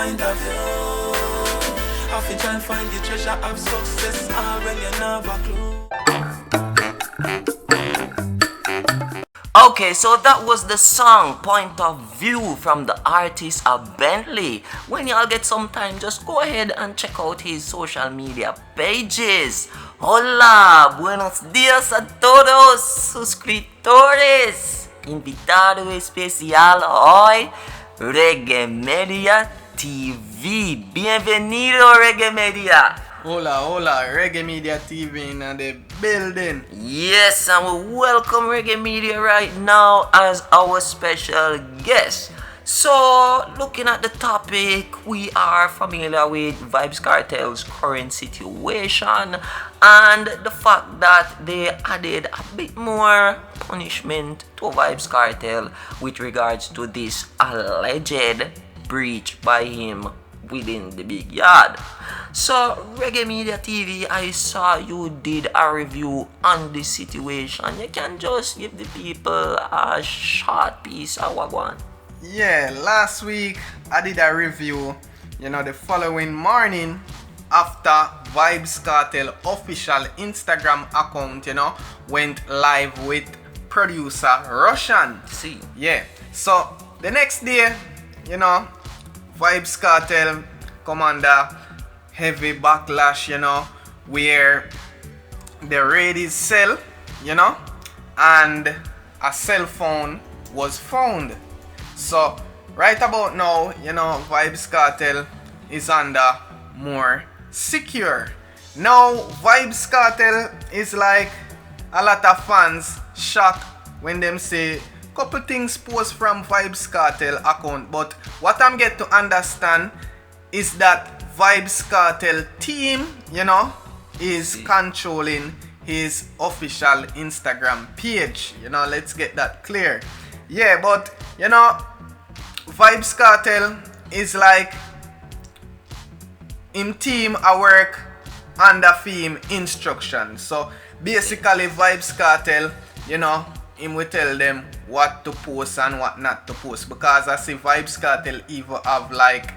point of view. Have to try and find the treasure of success, all when you never clue. Okay, so that was the song Point of View from the artist of Bentley. When y'all get some time, just go ahead and check out his social media pages. Hola, buenos días a todos suscriptores. Invitado especial hoy, Reggae Media TV. Bienvenido, Reggae Media. Hola, Reggae Media TV in the building. Yes, and we welcome Reggae Media right now as our special guest. So, looking at the topic, we are familiar with Vybz Kartel's current situation and the fact that they added a bit more punishment to Vybz Kartel with regards to this alleged breach by him within the big yard. So, Reggae Media TV, I saw you did a review on this situation. You can just give the people a short piece of what one. Yeah, last week I did a review, the following morning after Vybz Kartel official Instagram account, went live with producer Russian. See. Yeah, so the next day, Vybz Kartel come under heavy backlash, where the ladies cell, and a cell phone was found. So right about now, Vybz Kartel is under more secure. Now Vybz Kartel is like a lot of fans shocked when them say couple things post from Vybz Kartel account, but what I'm get to understand is that Vybz Kartel team, is controlling his official Instagram page. Let's get that clear. Yeah, but Vybz Kartel is like him team a work under theme instruction. So basically Vybz Kartel, him will tell them what to post and what not to post, because I see Vybz Kartel even have like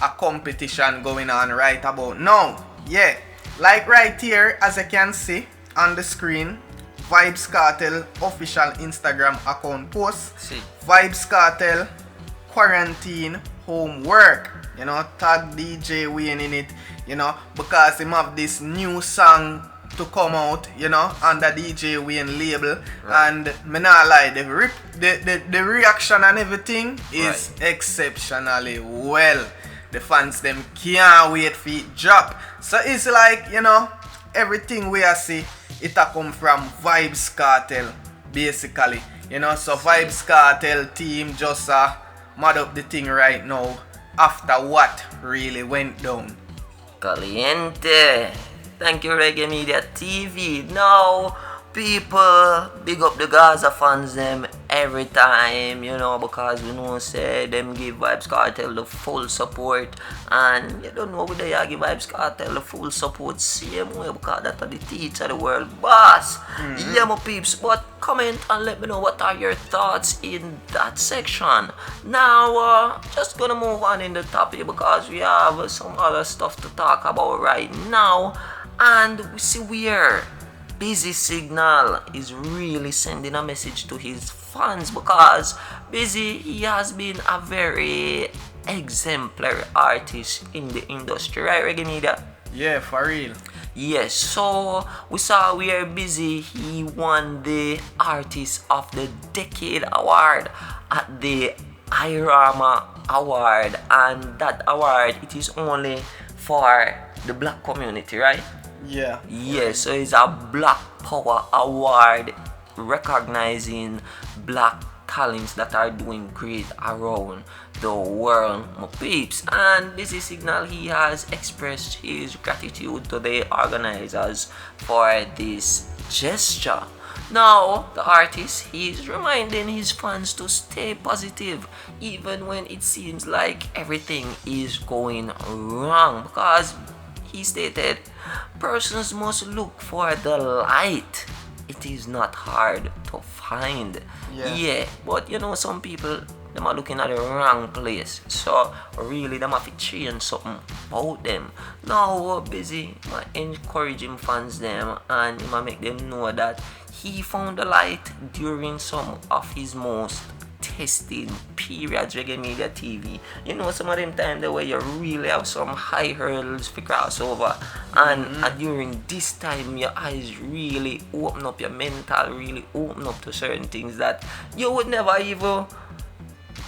a competition going on right about now. Yeah, like right here as I can see on the screen, Vybz Kartel official Instagram account post. See. Vybz Kartel quarantine homework. Tag DJ Wayne in it, because him have this new song to come out, under DJ Wayne label. Right. And me not lie, the reaction and everything is exceptionally well. The fans them can't wait for it drop. So it's like, everything we are see, it a come from Vybz Kartel, basically. So Vybz Kartel team just mad up the thing right now after what really went down. Caliente. Thank you, Reggae Media TV. Now, people big up the Gaza fans them every time, because we know say them give Vybz Kartel the full support, and you don't know whether you give Vybz Kartel the full support same way, because that's the teacher the world boss. Yeah, my peeps, but comment and let me know what are your thoughts in that section. Now, just gonna move on in the topic because we have some other stuff to talk about right now, and we see where Busy Signal is really sending a message to his fans, because Busy, he has been a very exemplary artist in the industry, right, Reggae Media? Yeah, for real. Yes, so we saw where Busy, he won the Artist of the Decade award at the Irama Award, and that award, it is only for the black community, right? Yeah. Yes, so it's a Black Power Award recognizing black talents that are doing great around the world, my peeps. And Busy Signal, he has expressed his gratitude to the organizers for this gesture. Now, the artist, he's reminding his fans to stay positive even when it seems like everything is going wrong, because he stated, persons must look for the light. It is not hard to find. Yeah, but some people them are looking at the wrong place. So really them have to change something about them. Now we're busy encouraging fans them and make them know that he found the light during some of his most testing periods reggae media TV. You know, some of them time the way you really have some high hurdles for crossover, and during this time your eyes really open up, your mental really open up to certain things that you would never even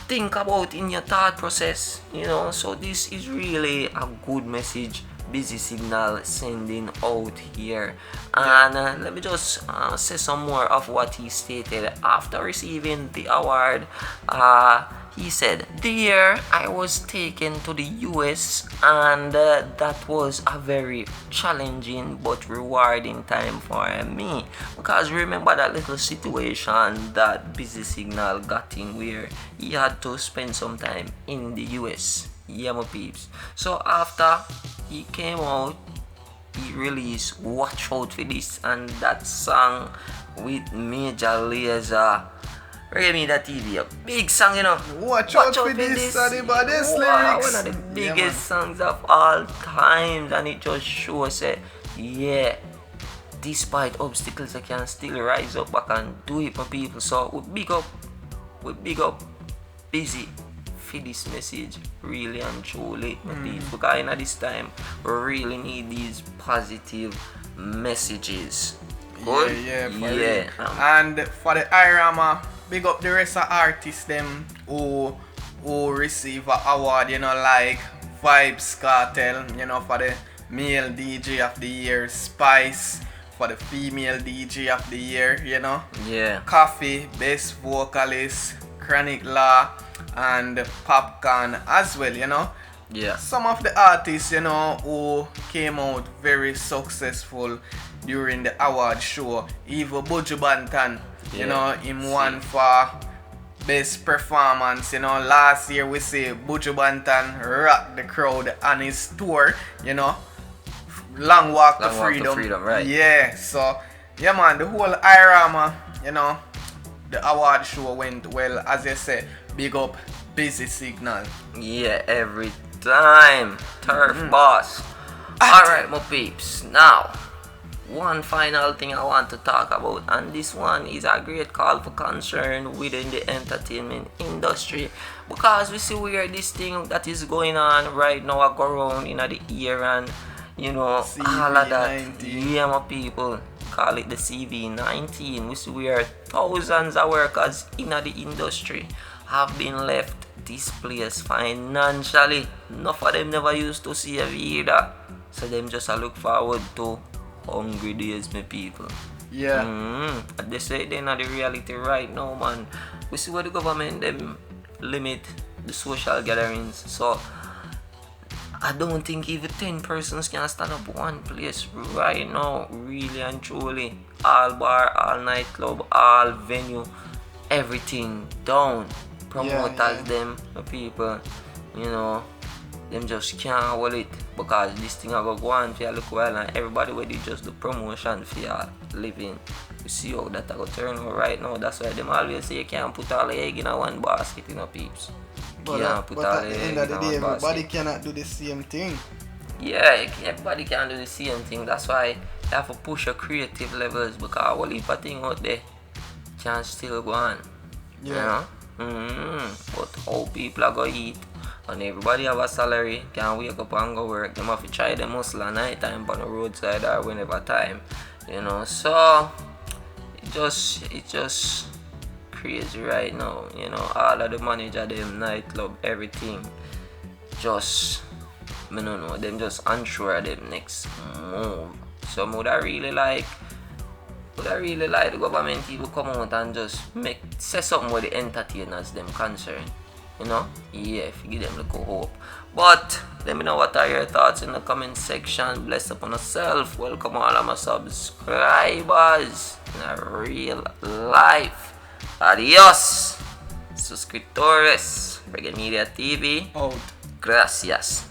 think about in your thought process, you know. So this is really a good message Busy Signal sending out here. And let me just say some more of what he stated after receiving the award. He said, "The year I was taken to the US, and that was a very challenging but rewarding time for me." Because remember that little situation that Busy Signal got in where he had to spend some time in the US. Yeah, my peeps. So after he came out, he released Watch Out For This, and that song with Major Lazer, Reggae Media TV, a big song, you know. Watch out for this, are the baddest lyrics. One of the biggest songs of all time, and it just shows that, yeah, despite obstacles, I can still rise up back and do it, my people. So we big up Busy for this message, really and truly, my people, because in this time we really need these positive messages. Good? Yeah. And for the Irama, big up the rest of artists them who receive an award, you know, like Vybz Kartel, you know, for the male DJ of the year, Spice for the female DJ of the year, you know. Yeah. Coffee, best vocalist, Chronic Law, and Popcorn as well, you know. Yeah. Some of the artists, you know, who came out very successful during the award show. Even Buju Banton, you know, him won for best performance. You know, last year we see Buju Banton rock the crowd on his tour, you know, Long Walk to Freedom. Right? Yeah, so yeah, man, the whole Irama, you know, the award show went well. As you said, big up Busy Signal. Yeah, every time. Turf boss. Alright, my peeps. Now, one final thing I want to talk about, and this one is a great call for concern within the entertainment industry, because we see where this thing that is going on right now I go around in the year, and you know, all of that. Yeah, my people, call it the CV-19. We see where thousands of workers in the industry have been left displaced financially. Enough of them never used to see a either, so them just look forward to hungry days, my people. Yeah. They say they're not the reality right now, man. We see where the government them limit the social gatherings, so I don't think even 10 persons can stand up one place right now, really and truly. All bar, all nightclub, all venue, everything down. Promoters, them, the people, you know, them just can't hold it, because this thing I go on for a little while, and everybody ready just the promotion for your living. You see how that I go turn out right now. That's why them always say you can't put all the egg in one basket, you know, peeps. But at the end of the day, everybody cannot do the same thing. Yeah, everybody can do the same thing. That's why you have to push your creative levels, because all heap of thing out there can still go on. Yeah. You know? But how people are going to eat, and everybody have a salary, can wake up and go work. Them have to try them hustle at night time on the roadside or whenever time, you know. So it's just crazy right now, you know. All of the manager, them nightclub, everything, just I don't know, them just unsure of them next move. So would I really like the government people come out and just say something with the entertainers them concerned, you know? Yeah, if you give them a little hope. But let me know what are your thoughts in the comment section. Bless upon yourself. Welcome all of my subscribers in a real life. Adios, suscriptores. Reggae Media TV. Out. Gracias.